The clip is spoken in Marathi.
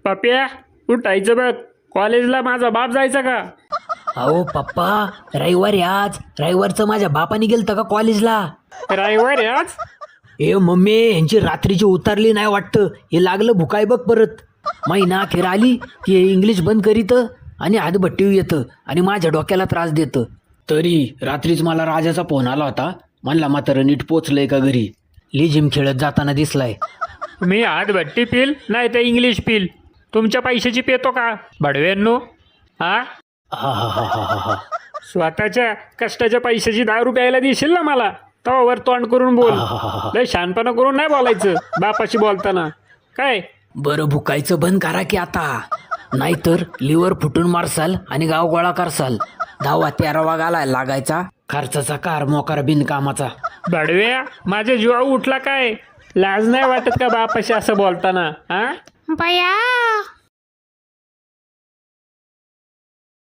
पप्या उठायचं बघ, कॉलेजला माझा बाप जायचा का? अहो पप्पा, रविवार आहे आज. रविवारचं माझ्या बापाने गेलतं का कॉलेजला? रविवार आहे आज? ए मम्मी, यांची रात्रीची उतरली नाही वाटतं. हे लागलं भुकाय बघ परत. महिना अखेर आली की हे इंग्लिश बंद करीतं आणि हातभट्टी येतं आणि माझ्या डोक्याला त्रास देतं. तरी रात्रीच मला राजाचा फोन आला होता. म्हणला म्हातारं नीट पोचलंय का घरी. लिजिम खेळत जाताना दिसलाय. मी हातभट्टी पिल नाही तर इंग्लिश पिल, तुमच्या पैशाची पेतो का बडव्यांनो? हा, हा हा हा हा हा. स्वतःच्या कष्टाच्या पैशाची ₹10 प्यायला देशील ना मला, तवावर तोंड करून बोल. लय शहाणपणा करून नाही बोलायचं बापाशी बोलताना. काय बरं भुकायचं बंद करा की आता, नाहीतर लिव्हर फुटून मारसाल आणि गाव गोळा करसाल. 10-13 घालायला लागायचा. खर्चाचा कार मोकार बिनकामाचा. बडव्या, माझ्या जीवा उठला काय? लाज नाही वाटत का बापाशी असं बोलताना? हा बया